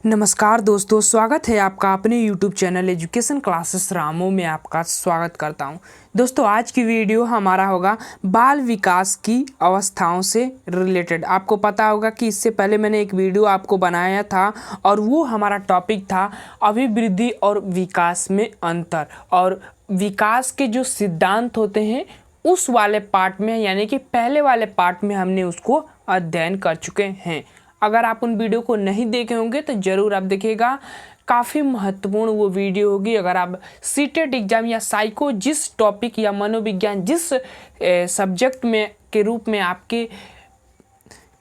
नमस्कार दोस्तों, स्वागत है आपका अपने YouTube चैनल एजुकेशन क्लासेस रामो में आपका स्वागत करता हूं। दोस्तों, आज की वीडियो हमारा होगा बाल विकास की अवस्थाओं से रिलेटेड। आपको पता होगा कि इससे पहले मैंने एक वीडियो आपको बनाया था और वो हमारा टॉपिक था अभिवृद्धि और विकास में अंतर, और विकास के जो सिद्धांत होते हैं उस वाले पार्ट में, यानी कि पहले वाले पार्ट में हमने उसको अध्ययन कर चुके हैं। अगर आप उन वीडियो को नहीं देखे होंगे तो ज़रूर आप देखिएगा, काफ़ी महत्वपूर्ण वो वीडियो होगी। अगर आप सीटेट एग्जाम या साइको जिस टॉपिक या मनोविज्ञान जिस सब्जेक्ट में के रूप में आपके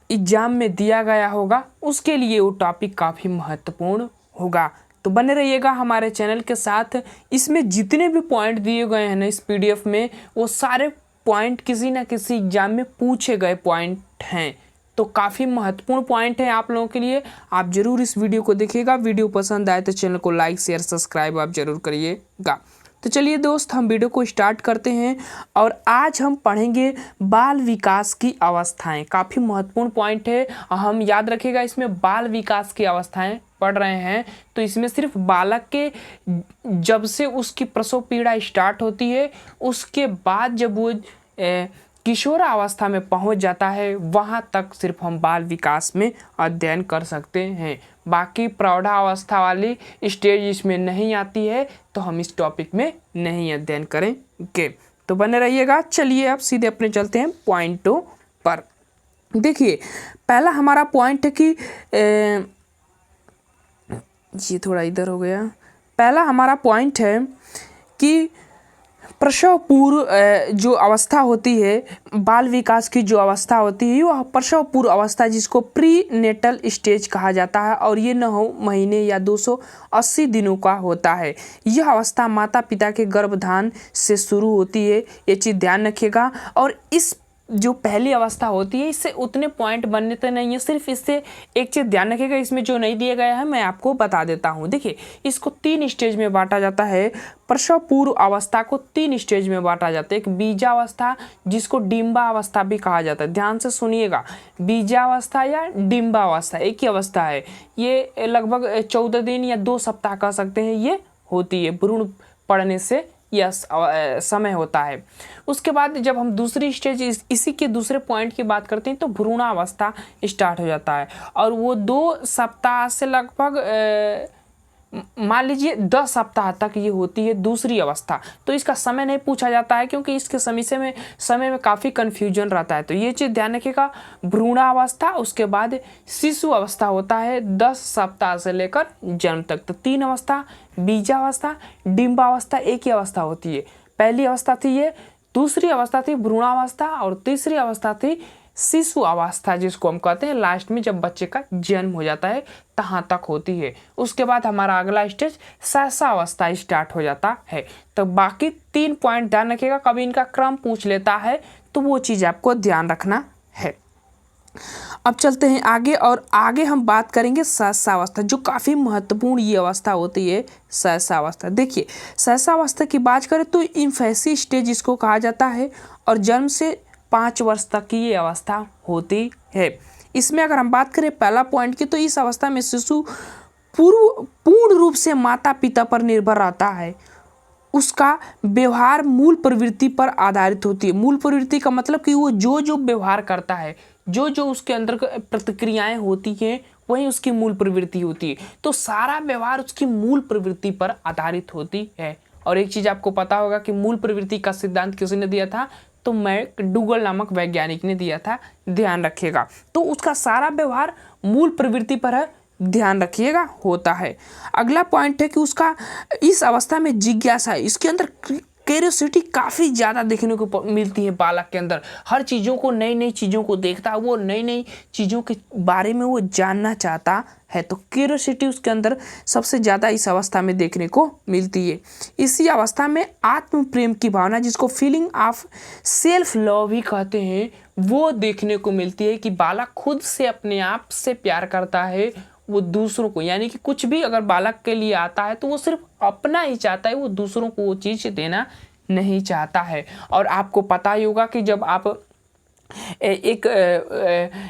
एग्जाम में दिया गया होगा, उसके लिए वो टॉपिक काफ़ी महत्वपूर्ण होगा। तो बने रहिएगा हमारे चैनल के साथ। इसमें जितने भी पॉइंट दिए गए हैं ना इस PDF में, वो सारे पॉइंट किसी ना किसी एग्जाम में पूछे गए पॉइंट हैं, तो काफ़ी महत्वपूर्ण पॉइंट है आप लोगों के लिए। आप जरूर इस वीडियो को देखिएगा। वीडियो पसंद आए तो चैनल को लाइक शेयर सब्सक्राइब आप जरूर करिएगा। तो चलिए दोस्त, हम वीडियो को स्टार्ट करते हैं और आज हम पढ़ेंगे बाल विकास की अवस्थाएं। काफ़ी महत्वपूर्ण पॉइंट है, हम याद रखिएगा इसमें बाल विकास की अवस्थाएं पढ़ रहे हैं तो इसमें सिर्फ बालक के जब से उसकी प्रसव पीड़ा स्टार्ट होती है, उसके बाद जब वो किशोर अवस्था में पहुंच जाता है, वहां तक सिर्फ हम बाल विकास में अध्ययन कर सकते हैं। बाकी प्रौढ़ावस्था वाली स्टेज इसमें नहीं आती है, तो हम इस टॉपिक में नहीं अध्ययन करेंगे। तो बने रहिएगा। चलिए अब सीधे अपने चलते हैं पॉइंटों पर। देखिए, पहला हमारा पॉइंट है कि ये थोड़ा इधर हो गया। पहला हमारा पॉइंट है कि प्रसव पूर्व जो अवस्था होती है, बाल विकास की जो अवस्था होती है, वह प्रसव पूर्व अवस्था जिसको प्री नेटल स्टेज कहा जाता है, और ये 9 महीने या 280 दिनों का होता है। यह अवस्था माता पिता के गर्भधान से शुरू होती है, ये चीज़ ध्यान रखिएगा। और इस जो पहली अवस्था होती है, इससे उतने पॉइंट बनने तो नहीं है, सिर्फ इससे एक चीज़ ध्यान रखिएगा, इसमें जो नहीं दिया गया है मैं आपको बता देता हूँ। देखिए, इसको 3 स्टेज में बांटा जाता है। प्रसव पूर्व अवस्था को 3 स्टेज में बांटा जाता है। एक बीजावस्था, जिसको डिम्बावस्था भी कहा जाता है। ध्यान से सुनिएगा, बीजावस्था या डिम्बावस्था एक ही अवस्था है। ये लगभग 14 दिन या 2 सप्ताह कह सकते हैं ये होती है, भ्रूण पड़ने से यह समय होता है। उसके बाद जब हम दूसरी स्टेज इसी के दूसरे पॉइंट की बात करते हैं तो भ्रूणावस्था स्टार्ट हो जाता है, और वो 2 सप्ताह से लगभग मान लीजिए 10 सप्ताह तक ये होती है दूसरी अवस्था। तो इसका समय नहीं पूछा जाता है, क्योंकि इसके समय में काफ़ी कन्फ्यूजन रहता है। तो ये चीज़ ध्यान रखिएगा, भ्रूणावस्था, उसके बाद शिशु अवस्था होता है 10 सप्ताह से लेकर जन्म तक। तो 3 अवस्था, बीजावस्था, डिम्बावस्था एक ही अवस्था होती है। पहली अवस्था थी ये, दूसरी अवस्था थी भ्रूणावस्था, और तीसरी अवस्था थी शिशु अवस्था, जिसको हम कहते हैं लास्ट में जब बच्चे का जन्म हो जाता है तहाँ तक होती है। उसके बाद हमारा अगला स्टेज सहसा अवस्था स्टार्ट हो जाता है। तो बाकी 3 पॉइंट ध्यान रखिएगा, कभी इनका क्रम पूछ लेता है तो वो चीज़ आपको ध्यान रखना है। अब चलते हैं आगे, और आगे हम बात करेंगे सहसावस्था, जो काफ़ी महत्वपूर्ण ये अवस्था होती है सहसावस्था। देखिए, सहसावस्था की बात करें तो इन्फेंसी स्टेज इसको कहा जाता है, और जन्म से 5 वर्ष तक की ये अवस्था होती है। इसमें अगर हम बात करें पहला पॉइंट की, तो इस अवस्था में शिशु पूर्ण रूप से माता पिता पर निर्भर रहता है। उसका व्यवहार मूल प्रवृत्ति पर आधारित होती है। मूल प्रवृत्ति का मतलब कि वो जो व्यवहार करता है, जो उसके अंदर प्रतिक्रियाएं होती हैं, वही उसकी मूल प्रवृत्ति होती है। तो सारा व्यवहार उसकी मूल प्रवृत्ति पर आधारित होती है। और एक चीज़ आपको पता होगा कि मूल प्रवृत्ति का सिद्धांत किसने दिया था, तो मैकडूगल नामक वैज्ञानिक ने दिया था, ध्यान रखिएगा। तो उसका सारा व्यवहार मूल प्रवृत्ति पर है, ध्यान रखिएगा, होता है। अगला पॉइंट है कि उसका इस अवस्था में जिज्ञासा है, इसके अंदर क्यूरियोसिटी काफ़ी ज़्यादा देखने को मिलती है। बालक के अंदर हर चीज़ों को, नई नई चीज़ों को देखता है, वो नई नई चीज़ों के बारे में वो जानना चाहता है। तो क्यूरियोसिटी उसके अंदर सबसे ज़्यादा इस अवस्था में देखने को मिलती है। इसी अवस्था में आत्म प्रेम की भावना, जिसको फीलिंग ऑफ सेल्फ लव भी कहते हैं, वो देखने को मिलती है कि बालक खुद से अपने आप से प्यार करता है, वो दूसरों को, यानी कि कुछ भी अगर बालक के लिए आता है तो वो सिर्फ अपना ही चाहता है, वो दूसरों को वो चीज़ देना नहीं चाहता है। और आपको पता ही होगा कि जब आप एक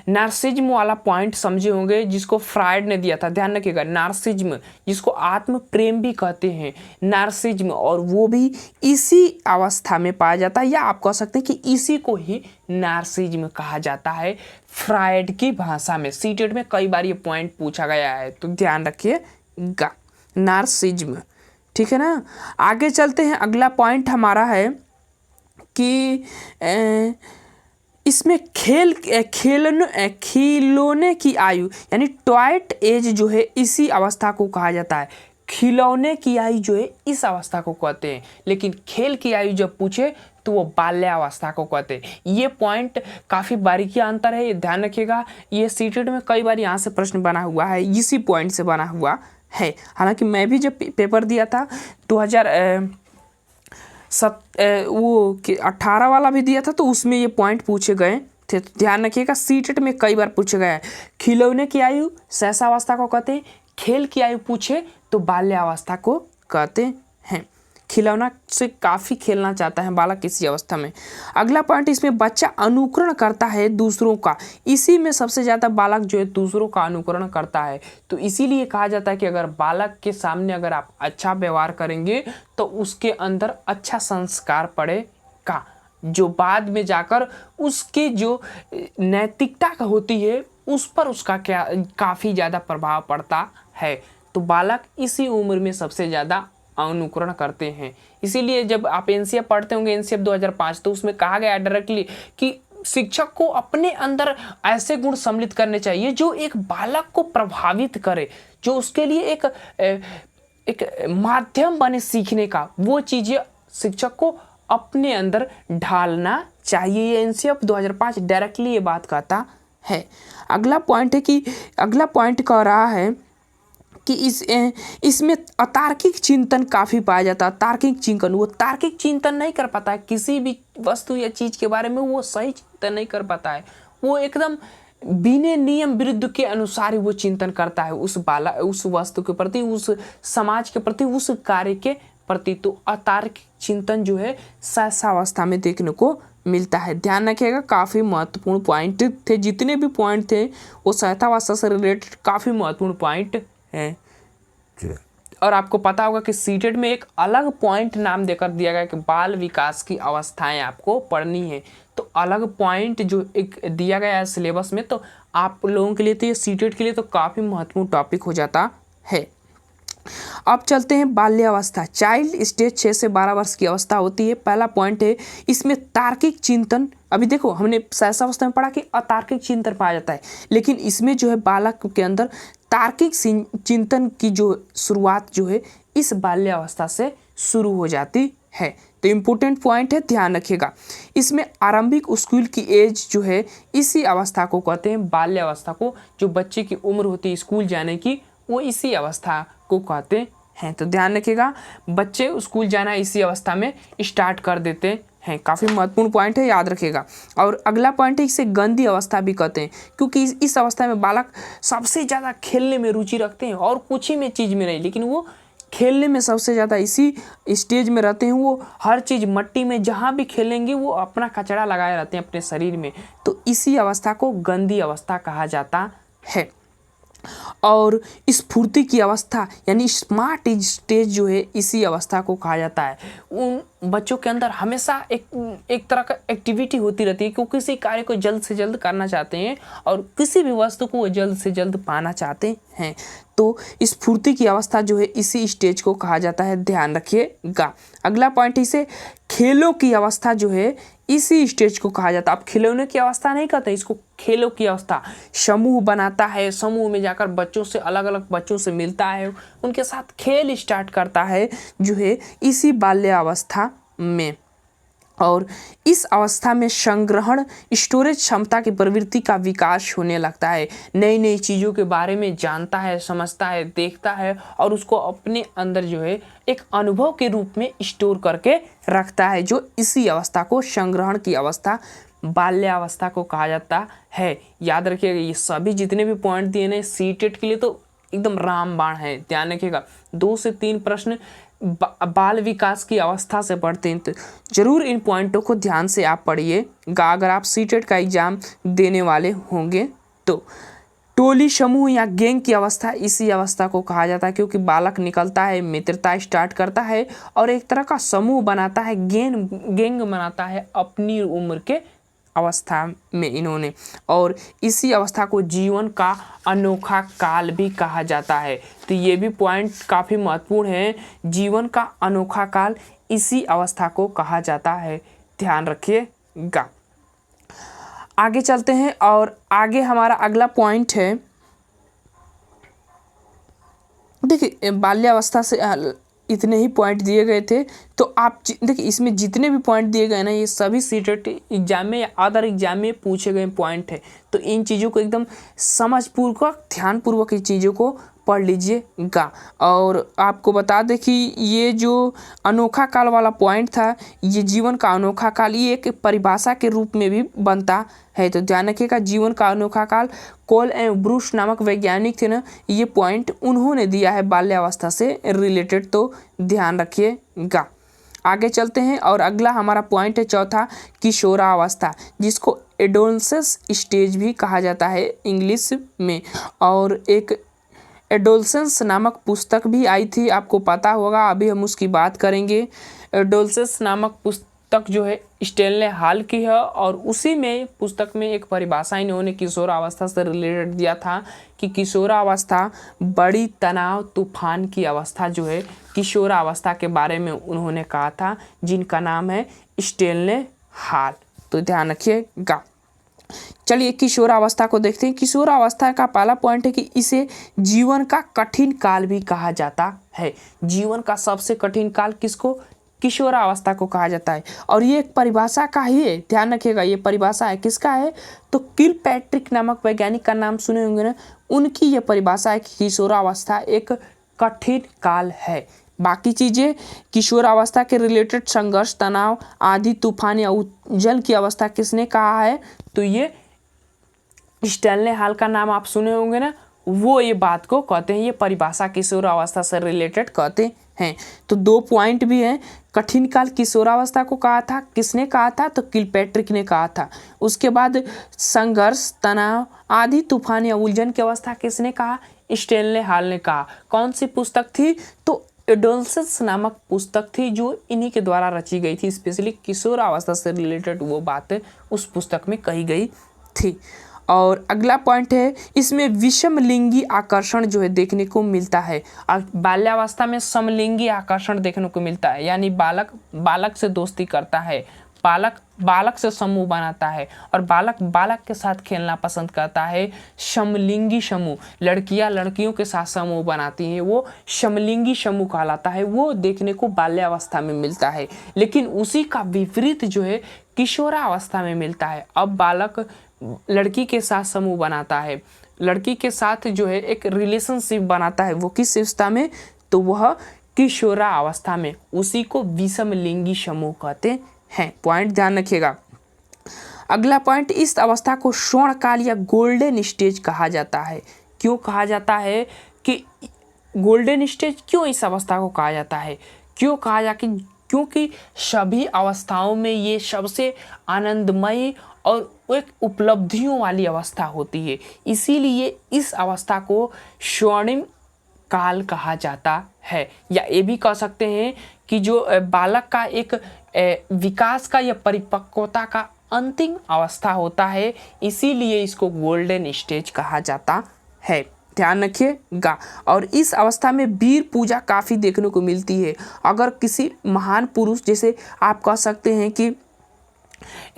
नार्सिज्म वाला पॉइंट समझे होंगे जिसको फ्रायड ने दिया था, ध्यान रखिएगा। नार्सिज्म जिसको आत्म प्रेम भी कहते हैं, नार्सिज्म, और वो भी इसी अवस्था में पाया जाता है, या आप कह सकते हैं कि इसी को ही नार्सिज्म कहा जाता है फ्रायड की भाषा में। सीटेट में कई बार ये पॉइंट पूछा गया है, तो ध्यान रखिएगा, नार्सिज्म। ठीक है ना। आगे चलते हैं। अगला पॉइंट हमारा है कि इसमें खिलौने की आयु यानी टॉयट एज जो है इसी अवस्था को कहा जाता है। खिलौने की आयु जो है इस अवस्था को कहते हैं, लेकिन खेल की आयु जब पूछे तो वो बाल्यावस्था को कहते हैं। ये पॉइंट काफ़ी बारीकी अंतर है, ये ध्यान रखिएगा। ये सीटेट में कई बार यहाँ से प्रश्न बना हुआ है, इसी पॉइंट से बना हुआ है। हालांकि मैं भी जब पेपर दिया था 18 वाला भी दिया था, तो उसमें ये पॉइंट पूछे गए थे, तो ध्यान रखिएगा। सीटेट में कई बार पूछा गया है। खिलौने की आयु शैशवावस्था को कहते हैं, खेल की आयु पूछे तो बाल्यावस्था को कहते हैं। खिलौना से काफ़ी खेलना चाहता है बालक किसी अवस्था में। अगला पॉइंट, इसमें बच्चा अनुकरण करता है दूसरों का। इसी में सबसे ज़्यादा बालक जो है दूसरों का अनुकरण करता है, तो इसीलिए कहा जाता है कि अगर बालक के सामने अगर आप अच्छा व्यवहार करेंगे तो उसके अंदर अच्छा संस्कार पड़ेगा, जो बाद में जाकर उसके जो नैतिकता होती है उस पर उसका काफ़ी ज़्यादा प्रभाव पड़ता है। तो बालक इसी उम्र में सबसे ज़्यादा अनुकरण करते हैं। इसीलिए जब आप एनसीएफ पढ़ते होंगे, एनसीएफ 2005, तो उसमें कहा गया डायरेक्टली कि शिक्षक को अपने अंदर ऐसे गुण सम्मिलित करने चाहिए जो एक बालक को प्रभावित करे, जो उसके लिए एक माध्यम बने सीखने का। वो चीज़ें शिक्षक को अपने अंदर ढालना चाहिए। ये एनसीएफ 2005 डायरेक्टली ये बात कहता है। अगला पॉइंट है कि अगला पॉइंट कह रहा है कि इसमें अतार्किक चिंतन काफ़ी पाया जाता है। तार्किक चिंतन, वो तार्किक चिंतन नहीं कर पाता है किसी भी वस्तु या चीज़ के बारे में, वो सही चिंतन नहीं कर पाता है। वो एकदम बिना नियम विरुद्ध के अनुसार ही वो चिंतन करता है उस वस्तु के प्रति, उस समाज के प्रति, उस कार्य के प्रति। तो अतार्किक चिंतन जो है शैशवावस्था में देखने को मिलता है। ध्यान रखिएगा, काफ़ी महत्वपूर्ण पॉइंट थे, जितने भी पॉइंट थे वो शैशवावस्था से रिलेटेड काफ़ी महत्वपूर्ण पॉइंट है। और आपको पता होगा कि सीटेट में एक अलग पॉइंट नाम देकर दिया गया कि बाल विकास की अवस्थाएं आपको पढ़नी है। तो अलग पॉइंट जो एक दिया गया है सिलेबस में, तो आप लोगों के लिए तो ये सीटेट के लिए तो काफ़ी महत्वपूर्ण टॉपिक हो जाता है। अब चलते हैं बाल्यावस्था। चाइल्ड स्टेज 6 से 12 वर्ष की अवस्था होती है। पहला पॉइंट है इसमें तार्किक चिंतन। अभी देखो, हमने शैशवावस्था में पढ़ा कि अतार्किक चिंतन पाया जाता है, लेकिन इसमें जो है बालक के अंदर तार्किक चिंतन की जो शुरुआत जो है इस बाल्यावस्था से शुरू हो जाती है। तो इम्पोर्टेंट पॉइंट है, ध्यान रखिएगा। इसमें आरंभिक स्कूल की एज जो है इसी अवस्था को कहते हैं, बाल्यावस्था को। जो बच्चे की उम्र होती है स्कूल जाने की, वो इसी अवस्था को कहते हैं। तो ध्यान रखिएगा, बच्चे स्कूल जाना इसी अवस्था में स्टार्ट कर देते हैं। काफ़ी महत्वपूर्ण पॉइंट है, याद रखिएगा। और अगला पॉइंट है इसे गंदी अवस्था भी कहते हैं, क्योंकि इस अवस्था में बालक सबसे ज़्यादा खेलने में रुचि रखते हैं और कुछ ही में चीज़ में नहीं, लेकिन वो खेलने में सबसे ज़्यादा इसी स्टेज में रहते हैं। वो हर चीज़ मट्टी में जहाँ भी खेलेंगे वो अपना कचरा लगाए रहते हैं अपने शरीर में। तो इसी अवस्था को गंदी अवस्था कहा जाता है। और स्फूर्ति की अवस्था यानी स्मार्ट स्टेज जो है इसी अवस्था को कहा जाता है। उन बच्चों के अंदर हमेशा एक तरह का एक्टिविटी होती रहती है कि वो किसी कार्य को जल्द से जल्द करना चाहते हैं और किसी भी वस्तु को वो जल्द से जल्द पाना चाहते हैं। तो स्फूर्ति की अवस्था जो है इसी स्टेज को कहा जाता है, ध्यान रखिएगा। अगला पॉइंट इसे खेलों की अवस्था जो है इसी स्टेज को कहा जाता है। आप खिलौने की अवस्था नहीं कहते, इसको खेलों की अवस्था। समूह बनाता है, समूह में जाकर बच्चों से, अलग अलग बच्चों से मिलता है, उनके साथ खेल स्टार्ट करता है जो है इसी बाल्यावस्था में। और इस अवस्था में संग्रहण स्टोरेज क्षमता की प्रवृत्ति का विकास होने लगता है। नई नई चीज़ों के बारे में जानता है, समझता है, देखता है और उसको अपने अंदर जो है एक अनुभव के रूप में स्टोर करके रखता है, जो इसी अवस्था को संग्रहण की अवस्था, बाल्यावस्था को कहा जाता है। याद रखिएगा, ये सभी जितने भी पॉइंट दिए ना सीटेट के लिए तो एकदम रामबाण है, ध्यान रखिएगा। 2 से 3 प्रश्न बाल विकास की अवस्था से पढ़ते हैं, तो जरूर इन पॉइंटों को ध्यान से आप पढ़िएगा अगर आप सीटेट का एग्जाम देने वाले होंगे तो। टोली, समूह या गैंग की अवस्था इसी अवस्था को कहा जाता है, क्योंकि बालक निकलता है, मित्रता स्टार्ट करता है और एक तरह का समूह बनाता है, गैंग बनाता है अपनी उम्र के अवस्था में इन्होंने, और इसी अवस्था को जीवन का अनोखा काल भी कहा जाता है। तो ये भी पॉइंट काफ़ी महत्वपूर्ण है, जीवन का अनोखा काल इसी अवस्था को कहा जाता है, ध्यान रखिएगा। आगे चलते हैं और आगे हमारा अगला पॉइंट है, देखिए बाल्यावस्था से इतने ही पॉइंट दिए गए थे, तो आप देखिए इसमें जितने भी पॉइंट दिए गए ना ये सभी सीटेट एग्जाम में या अदर एग्जाम में पूछे गए पॉइंट है। तो इन चीज़ों को एकदम समझपूर्वक ध्यानपूर्वक इन चीज़ों को पढ़ लीजिएगा। और आपको बता दें कि ये जो अनोखा काल वाला पॉइंट था, ये जीवन का अनोखा काल, ये एक परिभाषा के रूप में भी बनता है, तो ध्यान रखिएगा। जीवन का अनोखा काल कोल एवं ब्रूस नामक वैज्ञानिक थे ना, ये पॉइंट उन्होंने दिया है बाल्यावस्था से रिलेटेड, तो ध्यान रखिएगा। आगे चलते हैं और अगला हमारा पॉइंट है चौथा, किशोरावस्था, जिसको एडोलसेंस स्टेज भी कहा जाता है इंग्लिश में। और एक एडोलसेंस नामक पुस्तक भी आई थी, आपको पता होगा, अभी हम उसकी बात करेंगे। एडोलसेंस नामक पुस्तक जो है स्टेनले हॉल की है, और उसी में पुस्तक में एक परिभाषा इन्होंने किशोरावस्था से रिलेटेड दिया था कि किशोरावस्था बड़ी तनाव तूफान की अवस्था जो है, किशोरावस्था के बारे में उन्होंने कहा था, जिनका नाम है स्टेनले हॉल, तो ध्यान रखिएगा। चलिए किशोरावस्था को देखते हैं। किशोरावस्था का पहला पॉइंट है कि इसे जीवन का कठिन काल भी कहा जाता है। जीवन का सबसे कठिन काल किसको? किशोरावस्था को कहा जाता है। और ये एक परिभाषा का ही है, ध्यान रखिएगा, ये परिभाषा है किसका है? तो किलपैट्रिक नामक वैज्ञानिक का नाम सुने होंगे ना, उनकी ये परिभाषा है कि किशोरावस्था एक कठिन काल है। बाकी चीज़ें किशोरावस्था के रिलेटेड संघर्ष, तनाव, आंधी तूफान या उज्जल की अवस्था किसने कहा है? तो ये स्टेनले हॉल का नाम आप सुने होंगे ना, वो ये बात को कहते हैं, ये परिभाषा किशोरावस्था से रिलेटेड कहते हैं। तो दो पॉइंट भी हैं। कठिन काल किशोरावस्था को कहा था, किसने कहा था? तो किलपैट्रिक ने कहा था। उसके बाद संघर्ष, तनाव, आंधी तूफान या उलझन की अवस्था किसने कहा? स्टेनले हॉल ने कहा। कौन सी पुस्तक थी? तो एडोलसेंस नामक पुस्तक थी, जो इन्हीं के द्वारा रची गई थी। स्पेशली किशोरावस्था से रिलेटेड वो बातें उस पुस्तक में कही गई थी। और अगला पॉइंट है, इसमें विषमलिंगी आकर्षण जो है देखने को मिलता है। बाल्यावस्था में समलिंगी आकर्षण देखने को मिलता है, यानी बालक बालक से दोस्ती करता है, बालक बालक से समूह बनाता है, और बालक बालक के साथ खेलना पसंद करता है। समलिंगी समूह, लड़कियां लड़कियों के साथ समूह बनाती हैं, वो समलिंगी समूह कहलाता है, वो देखने को बाल्यावस्था में मिलता है। लेकिन उसी का विपरीत जो है किशोरावस्था में मिलता है। अब बालक लड़की के साथ समूह बनाता है, लड़की के साथ जो है एक रिलेशनशिप बनाता है, वो किस अवस्था में? तो वह किशोरावस्था में। उसी को विषमलिंगी समूह कहते हैं। पॉइंट ध्यान रखिएगा। अगला पॉइंट, इस अवस्था को स्वर्णकाल या गोल्डन स्टेज कहा जाता है। क्यों कहा जाता है कि गोल्डन स्टेज? क्यों इस अवस्था को कहा जाता है? क्यों कहा जाता? क्योंकि सभी अवस्थाओं में ये सबसे आनंदमयी और एक उपलब्धियों वाली अवस्था होती है, इसीलिए इस अवस्था को स्वर्णिम काल कहा जाता है। या ये भी कह सकते हैं कि जो बालक का एक विकास का या परिपक्वता का अंतिम अवस्था होता है, इसीलिए इसको गोल्डन स्टेज कहा जाता है, ध्यान रखिएगा। और इस अवस्था में वीर पूजा काफ़ी देखने को मिलती है। अगर किसी महान पुरुष, जैसे आप कह सकते हैं कि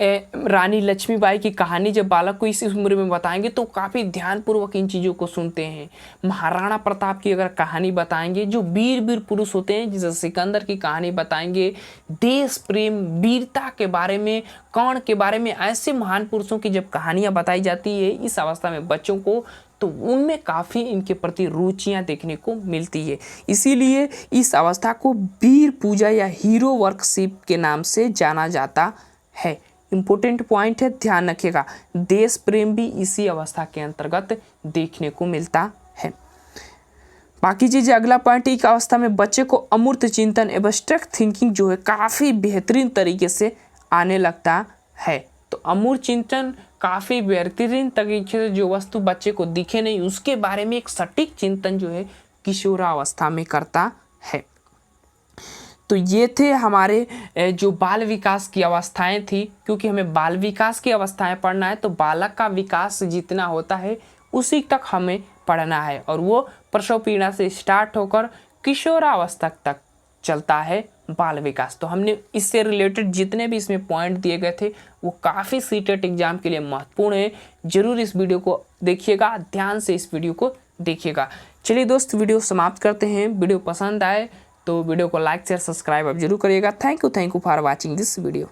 रानी लक्ष्मीबाई की कहानी जब बालक को इस उम्र में बताएंगे तो काफ़ी ध्यानपूर्वक इन चीज़ों को सुनते हैं। महाराणा प्रताप की अगर कहानी बताएंगे, जो वीर पुरुष होते हैं, जैसे सिकंदर की कहानी बताएंगे, देश प्रेम, वीरता के बारे में, कर्ण के बारे में, ऐसे महान पुरुषों की जब कहानियाँ बताई जाती है इस अवस्था में बच्चों को, तो उनमें काफ़ी इनके प्रति रुचियाँ देखने को मिलती है। इसीलिए इस अवस्था को वीर पूजा या हीरो वर्कशिप के नाम से जाना जाता है। इम्पोर्टेंट पॉइंट है, ध्यान रखिएगा। देश प्रेम भी इसी अवस्था के अंतर्गत देखने को मिलता है। बाकी चीज़ें अगला पॉइंट, एक अवस्था में बच्चे को अमूर्त चिंतन एब्स्ट्रैक्ट थिंकिंग जो है काफ़ी बेहतरीन तरीके से आने लगता है। तो अमूर्त चिंतन काफ़ी बेहतरीन तरीके से जो वस्तु बच्चे को दिखे नहीं उसके बारे में एक सटीक चिंतन जो है किशोरावस्था में करता है। तो ये थे हमारे जो बाल विकास की अवस्थाएं थी, क्योंकि हमें बाल विकास की अवस्थाएं पढ़ना है तो बालक का विकास जितना होता है उसी तक हमें पढ़ना है, और वो प्रसव पीड़ा से स्टार्ट होकर किशोरावस्था तक चलता है बाल विकास। तो हमने इससे रिलेटेड जितने भी इसमें पॉइंट दिए गए थे वो काफ़ी सीटेट एग्जाम के लिए महत्वपूर्ण है। जरूर इस वीडियो को देखिएगा, ध्यान से इस वीडियो को देखिएगा। चलिए दोस्त, वीडियो समाप्त करते हैं। वीडियो पसंद आए तो वीडियो को लाइक शेयर सब्सक्राइब आप जरूर करिएगा। Thank you for watching this video.